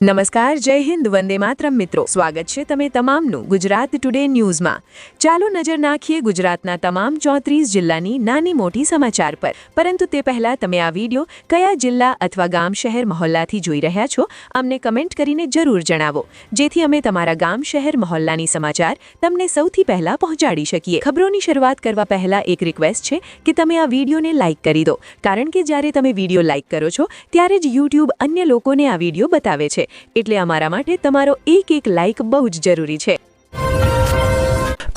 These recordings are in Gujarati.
નમસ્કાર, જય હિન્દ, વંદે માતરમ મિત્રો. સ્વાગત છે તમે તમામનું ગુજરાત ટુડે ન્યૂઝમાં. ચાલો નજર નાખીએ ગુજરાતના તમામ 34 જિલ્લાની નાની મોટી સમાચાર પર. પરંતુ તે પહેલા તમે આ વિડિયો કયા જિલ્લા અથવા ગામ શહેર મહોલ્લાથી જોઈ રહ્યા છો અમને કમેન્ટ કરીને જરૂર જણાવો, જેથી અમે તમારા ગામ શહેર મહોલ્લાની સમાચાર તમને સૌથી પહેલા પહોંચાડી શકીએ. ખબરોની શરૂઆત કરવા પહેલા એક રિક્વેસ્ટ છે કે તમે આ વિડિયોને લાઇક કરી દો, કારણ કે જ્યારે તમે વિડિયો લાઇક કરો છો ત્યારે જ YouTube અન્ય લોકોને આ વિડિયો બતાવે છે. એટલે અમારા માટે તમારો એક લાઇક બહુ જ જરૂરી છે.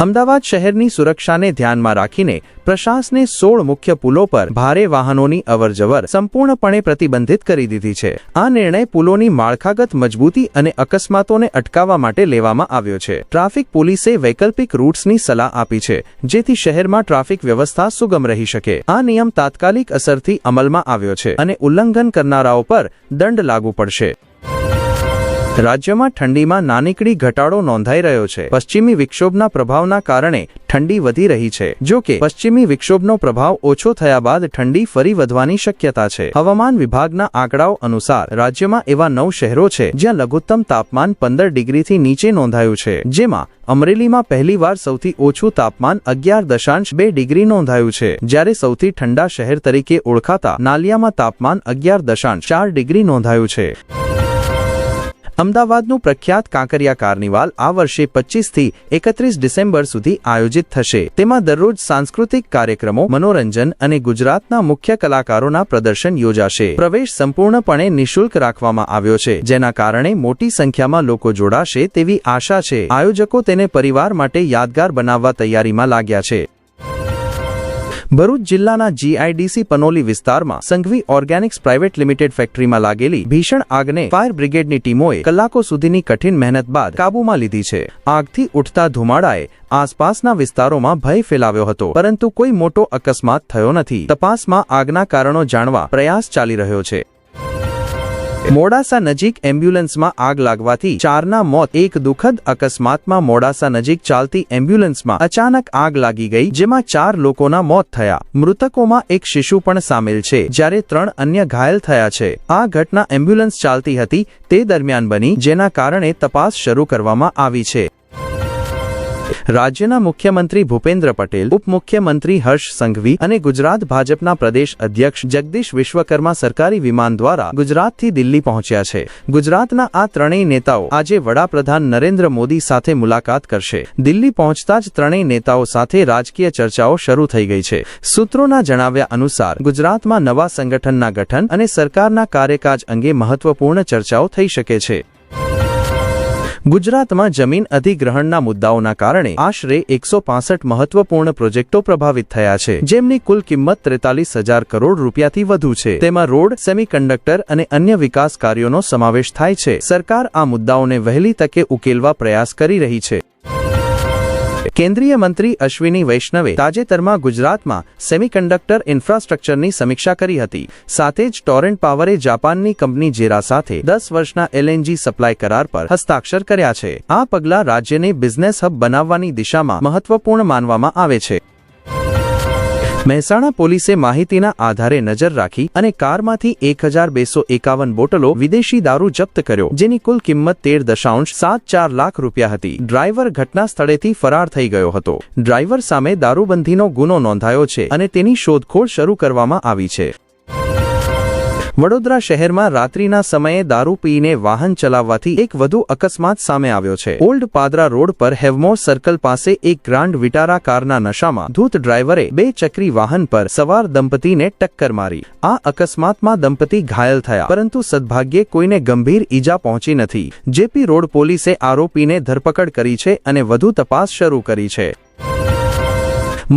અમદાવાદ શહેરની સુરક્ષાને ધ્યાનમાં રાખીને પ્રશાસને 16 મુખ્ય પુલો પર ભારે વાહનોની અવરજવર સંપૂર્ણપણે પ્રતિબંધિત કરી દીધી છે. આ નિર્ણય પુલોની માળખાગત મજબૂતી અને અકસ્માતોને અટકાવવા માટે લેવામાં આવ્યો છે. ટ્રાફિક પોલીસે વૈકલ્પિક રૂટ્સની સલાહ આપી છે, જેથી શહેરમાં ટ્રાફિક વ્યવસ્થા સુગમ રહી શકે. આ નિયમ તાત્કાલિક અસરથી અમલમાં આવ્યો છે અને ઉલ્લંઘન કરનારાઓ પર દંડ લાગુ પડશે. રાજ્યમાં ઠંડીમાં નાનકડી ઘટાડો નોંધાઈ રહ્યો છે. પશ્ચિમી વિક્ષોભના પ્રભાવના કારણે ઠંડી વધી રહી છે. જો કે પશ્ચિમી વિક્ષોભનો પ્રભાવ ઓછો થયા બાદ ઠંડી ફરી વધવાની શક્યતા છે. હવામાન વિભાગના આંકડાઓ અનુસાર રાજ્યમાં એવા 9 શહેરો છે જ્યાં લઘુત્તમ તાપમાન 15 ડિગ્રીથી નીચે નોંધાયું છે. જેમાં અમરેલીમાં પહેલીવાર સૌથી ઓછું તાપમાન 11.2 ડિગ્રી નોંધાયું છે, જ્યારે સૌથી ઠંડા શહેર તરીકે ઓળખાતા નાલિયામાં તાપમાન 11.4 ડિગ્રી નોંધાયું છે. અમદાવાદનું પ્રખ્યાત કાંકરિયા કાર્નિવાલ આ વર્ષે 25 થી 31 ડિસેમ્બર સુધી આયોજિત થશે. તેમાં દરરોજ સાંસ્કૃતિક કાર્યક્રમો, મનોરંજન અને ગુજરાતના મુખ્ય કલાકારોના પ્રદર્શન યોજાશે. પ્રવેશ સંપૂર્ણપણે નિઃશુલ્ક રાખવામાં આવ્યો છે, જેના કારણે મોટી સંખ્યામાં લોકો જોડાશે તેવી આશા છે. આયોજકો તેને પરિવાર માટે યાદગાર બનાવવા તૈયારીમાં લાગ્યા છે. ભરૂચ જિલ્લાના જીઆઈડીસી પનોલી વિસ્તારમાં સંઘવી ઓર્ગેનિક્સ પ્રાઇવેટ લિમિટેડ ફેક્ટરીમાં લાગેલી ભીષણ આગને ફાયર બ્રિગેડની ટીમોએ કલાકો સુધીની કઠિન મહેનત બાદ કાબૂમાં લીધી છે. આગથી ઉઠતા ધુમાડાએ આસપાસના વિસ્તારોમાં ભય ફેલાવ્યો હતો, પરંતુ કોઈ મોટો અકસ્માત થયો નથી. તપાસમાં આગના કારણો જાણવા પ્રયાસ ચાલી રહ્યો છે. મોડાસા નજીક એમ્બ્યુલન્સમાં આગ લાગવાથી 4ના મોત. એક દુઃખદ અકસ્માતમાં મોડાસા નજીક ચાલતી એમ્બ્યુલન્સમાં અચાનક આગ લાગી ગઈ, જેમાં 4 લોકોના મોત થયા. મૃતકોમાં એક શિશુ પણ સામેલ છે, જ્યારે 3 અન્ય ઘાયલ થયા છે. આ ઘટના એમ્બ્યુલન્સ ચાલતી હતી તે દરમિયાન બની, જેના કારણે તપાસ શરૂ કરવામાં આવી છે. રાજ્યના મુખ્યમંત્રી ભૂપેન્દ્ર પટેલ, ઉપમુખ્યમંત્રી હર્ષ સંઘવી અને ગુજરાત ભાજપના પ્રદેશ અધ્યક્ષ જગદીશ વિશ્વકર્મા સરકારી વિમાન દ્વારા ગુજરાતથી દિલ્હી પહોંચ્યા છે. ગુજરાતના આ ત્રણેય નેતાઓ આજે વડાપ્રધાન નરેન્દ્ર મોદી સાથે મુલાકાત કરશે. દિલ્હી પહોંચતા જ ત્રણેય નેતાઓ સાથે રાજકીય ચર્ચાઓ શરૂ થઈ ગઈ છે. સૂત્રોના જણાવ્યા અનુસાર ગુજરાતમાં નવા સંગઠનના ગઠન અને સરકારના કાર્યકાજ અંગે મહત્વપૂર્ણ ચર્ચાઓ થઈ શકે છે. ગુજરાતમાં જમીન અધિગ્રહણના મુદ્દાઓના કારણે આશરે 165 મહત્વપૂર્ણ પ્રોજેક્ટો પ્રભાવિત થયા છે, જેમની કુલ કિંમત 43,000 કરોડ રૂપિયાથી વધુ છે. તેમાં રોડ, સેમિકન્ડક્ટર અને અન્ય વિકાસ કાર્યોનો સમાવેશ થાય છે. સરકાર આ મુદ્દાઓને વહેલી તકે ઉકેલવા પ્રયાસ કરી રહી છે. કેન્દ્રીય મંત્રી અશ્વિની વૈષ્ણવે તાજેતરમાં ગુજરાતમાં સેમિકન્ડક્ટર ઇન્ફ્રાસ્ટ્રક્ચરની સમીક્ષા કરી હતી. સાથે જ ટોરેન્ટ પાવરે જાપાનની કંપની જેરા સાથે 10 વર્ષના LNG સપ્લાય કરાર પર હસ્તાક્ષર કર્યા છે. આ પગલાં રાજ્યને બિઝનેસ હબ બનાવવાની દિશામાં મહત્વપૂર્ણ માનવામાં આવે છે. મહેસાણા પોલીસે માહિતીના આધારે નજર રાખી અને કારમાંથી 1,251 બોટલો વિદેશી દારૂ જપ્ત કર્યો, જેની કુલ કિંમત 13.74 લાખ રૂપિયા હતી. ડ્રાઈવર ઘટના સ્થળેથી ફરાર થઈ ગયો હતો. ડ્રાઈવર સામે દારૂબંધીનો ગુનો નોંધાયો છે અને તેની શોધખોળ શરૂ કરવામાં આવી છે. વડોદરા શહેરમાં રાત્રિના સમયે દારૂ પીને વાહન ચલાવવાથી એક વધુ અકસ્માત સામે આવ્યો છે. ઓલ્ડ પાદરા રોડ પર હેવમોર સર્કલ પાસે એક ગ્રાન્ડ વિટારા કારના નશામાં ધૂત ડ્રાઈવરે 2 ચક્રી વાહન પર સવાર દંપતીને ટક્કર મારી. આ અકસ્માતમાં દંપતી ઘાયલ થયા, પરંતુ સદભાગ્યે કોઈને ગંભીર ઈજા પહોંચી નથી. જેપી રોડ પોલીસે આરોપીને ધરપકડ કરી છે અને વધુ તપાસ શરૂ કરી છે.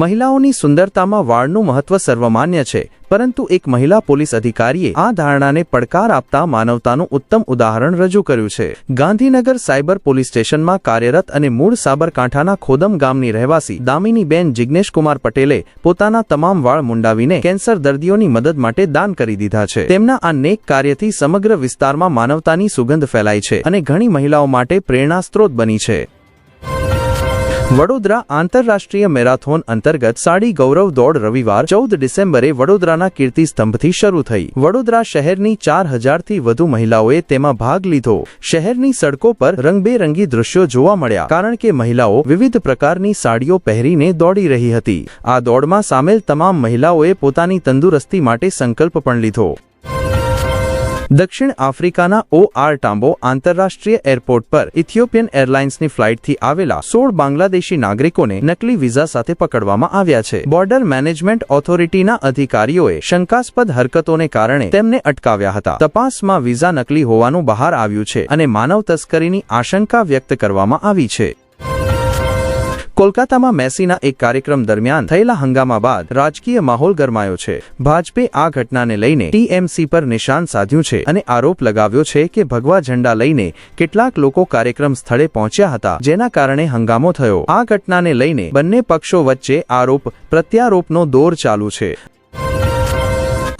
મહિલાઓની સુંદરતામાં વાળનું મહત્વ સર્વમાન્ય છે, પરંતુ એક મહિલા પોલીસ અધિકારીએ આ ધારણાને પડકાર આપતા માનવતાનું ઉત્તમ ઉદાહરણ રજૂ કર્યું છે. ગાંધીનગર સાયબર પોલીસ સ્ટેશનમાં કાર્યરત અને મૂળ સાબરકાંઠાના ખોદમ ગામની રહેવાસી દામિનીબેન જિગ્નેશકુમાર પટેલે પોતાના તમામ વાળ મુંડાવીને કેન્સર દર્દીઓની મદદ માટે દાન કરી દીધા છે. તેમના આ નેક કાર્યથી સમગ્ર વિસ્તારમાં માનવતાની સુગંધ ફેલાઈ છે અને ઘણી મહિલાઓ માટે પ્રેરણા સ્ત્રોત બની છે. વડોદરા આંતરરાષ્ટ્રીય મેરાથોન અંતર્ગત સાડી ગૌરવ દોડ રવિવાર 14 ડિસેમ્બરે વડોદરાના કીર્તિ સ્તંભથી શરૂ થઈ. વડોદરા શહેરની 4000થી વધુ મહિલાઓએ તેમાં ભાગ લીધો. શહેરની સડકો પર રંગબેરંગી દૃશ્યો જોવા મળ્યા, કારણ કે મહિલાઓ વિવિધ પ્રકારની સાડીઓ પહેરીને દોડી રહી હતી. આ દોડમાં સામેલ તમામ મહિલાઓએ પોતાની તંદુરસ્તી માટે સંકલ્પ પણ લીધો. દક્ષિણ આફ્રિકાના OR ટામ્બો આંતરરાષ્ટ્રીય એરપોર્ટ પર ઇથિયોપિયન એરલાઇન્સની ફ્લાઇટથી આવેલા 16 બાંગ્લાદેશી નાગરિકોને નકલી વિઝા સાથે પકડવામાં આવ્યા છે. બોર્ડર મેનેજમેન્ટ ઓથોરિટીના અધિકારીઓએ શંકાસ્પદ હરકતોને કારણે તેમને અટકાવ્યા હતા. તપાસમાં વિઝા નકલી હોવાનું બહાર આવ્યું છે અને માનવ તસ્કરીની આશંકા વ્યક્ત કરવામાં આવી છે. કોલકાતામાં મેસીના એક કાર્યક્રમ દરમિયાન થયેલા હંગામા બાદ રાજકીય માહોલ ગરમાયો છે. ભાજપે આ ઘટનાને લઈને TMC પર નિશાન સાધ્યું છે અને આરોપ લગાવ્યો છે કે ભગવા ઝંડા લઈને કેટલાક લોકો કાર્યક્રમ સ્થળે પહોંચ્યા હતા, જેના કારણે હંગામો થયો. આ ઘટનાને લઈને બંને પક્ષો વચ્ચે આરોપ પ્રત્યારોપનો દોર ચાલુ છે.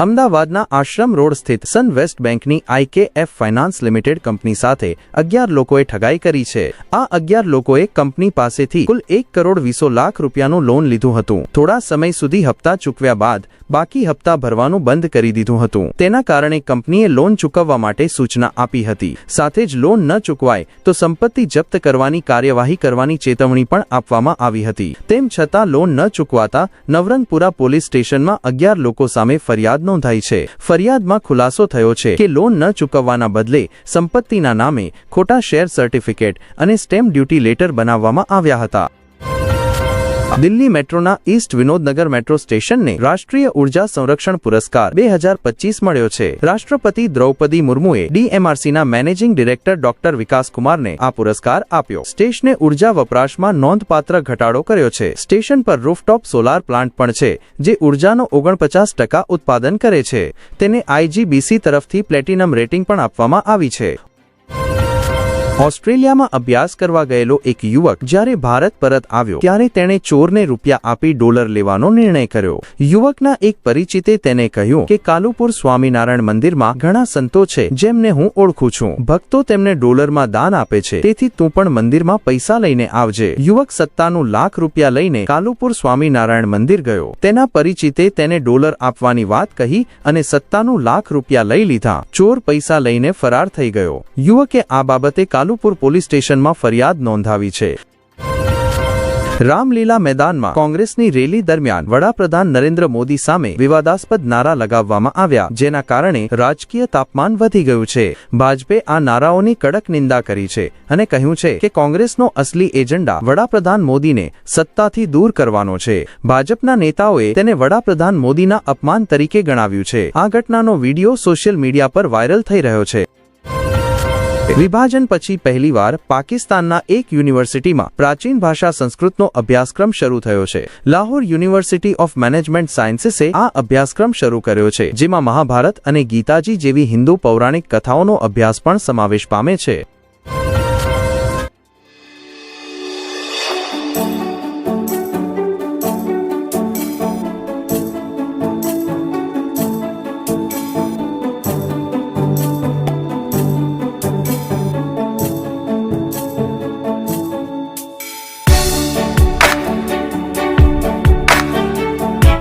અમદાવાદના આશ્રમ રોડ સ્થિત સન વેસ્ટ બેંકની IKF ફાઇનાન્સ લિમિટેડ કંપની સાથે 11 લોકોએ ઠગાઈ કરી છે. આ 11 લોકોએ કંપની પાસેથી કુલ 1 કરોડ 20 લાખ રૂપિયાનું લોન લીધું હતું. થોડા સમય સુધી હપ્તા ચૂકવ્યા બાદ બાકી હપ્તા ભરવાનું બંધ કરી દીધું હતું. તેના કારણે કંપનીએ લોન ચૂકવવા માટે સૂચના આપી હતી. સાથે જ લોન ન ચૂકવાય તો સંપત્તિ જપ્ત કરવાની કાર્યવાહી કરવાની ચેતવણી પણ આપવામાં આવી હતી. તેમ છતાં લોન ન ચૂકવાતા નવરંગપુરા પોલીસ સ્ટેશનમાં 11 લોકો સામે ફરિયાદ નોંધાઈ છે. ફરિયાદમાં ખુલાસો થયો છે કે લોન ન ચૂકવવાના બદલે સંપત્તિના નામે ખોટા શેર સર્ટિફિકેટ અને સ્ટેમ્પ ડ્યુટી લેટર બનાવવામાં આવ્યા હતા. દિલ્હી મેટ્રોના ઈસ્ટ વિનોદનગર મેટ્રો સ્ટેશનને રાષ્ટ્રીય ઉર્જા સંરક્ષણ પુરસ્કાર 2025 મળ્યો છે. રાષ્ટ્રપતિ દ્રૌપદી મુર્મુએ DMRCના મેનેજિંગ ડિરેક્ટર ડોક્ટર વિકાસ કુમારને આ પુરસ્કાર આપ્યો. સ્ટેશને ઉર્જા વપરાશમાં નોંધપાત્ર ઘટાડો કર્યો છે. સ્ટેશન પર રૂફટોપ સોલાર પ્લાન્ટ પણ છે, જે ઉર્જાનો 49% ઉત્પાદન કરે છે. તેને IGBC તરફથી પ્લેટિનમ રેટિંગ પણ આપવામાં આવી છે. ઓસ્ટ્રેલિયામાં અભ્યાસ કરવા ગયેલો એક યુવક જ્યારે ભારત પરત આવ્યો ત્યારે તેણે ચોરને રૂપિયા આપી ડોલર લેવાનો નિર્ણય કર્યો. યુવકના એક પરિચિતે તેને કહ્યું કે કાલુપુર સ્વામિનારાયણ મંદિરમાં ઘણા સંતો છે જેમને હું ઓળખું છું. ભક્તો તેમને ડોલરમાં દાન આપે છે, તેથી તું પણ મંદિરમાં પૈસા લઈને આવજે. યુવક 97 લાખ રૂપિયા લઈને કાલુપુર સ્વામિનારાયણ મંદિર ગયો. તેના પરિચિતે તેને ડોલર આપવાની વાત કહી અને 97 લાખ રૂપિયા લઈ લીધા. ચોર પૈસા લઈને ફરાર થઈ ગયો. યુવકે આ બાબતે કાલુપુર પોલીસ સ્ટેશનમાં ફરિયાદ નોંધાવી છે. રામલીલા મેદાનમાં કોંગ્રેસની રેલી દરમિયાન વડાપ્રધાન નરેન્દ્ર મોદી સામે વિવાદાસ્પદ નારા લગાવવામાં આવ્યા, જેના કારણે રાજકીય તાપમાન વધી ગયું છે. ભાજપે આ નારાઓની કડક નિંદા કરી છે અને કહ્યું છે કે કોંગ્રેસનો અસલી એજન્ડા વડાપ્રધાન મોદીને સત્તાથી દૂર કરવાનો છે. ભાજપના નેતાઓએ તેને વડાપ્રધાન મોદીના અપમાન તરીકે ગણાવ્યું છે. આ ઘટનાનો વિડીયો સોશિયલ મીડિયા પર વાયરલ થઈ રહ્યો છે. વિભાજન પછી પહેલીવાર પાકિસ્તાનના એક યુનિવર્સિટીમાં પ્રાચીન ભાષા સંસ્કૃતનો અભ્યાસક્રમ શરૂ થયો છે. લાહોર યુનિવર્સિટી ઓફ મેનેજમેન્ટ સાયન્સીસે આ અભ્યાસક્રમ શરૂ કર્યો છે, જેમાં મહાભારત અને ગીતાજી જેવી હિન્દુ પૌરાણિક કથાઓનો અભ્યાસ પણ સમાવેશ પામે છે.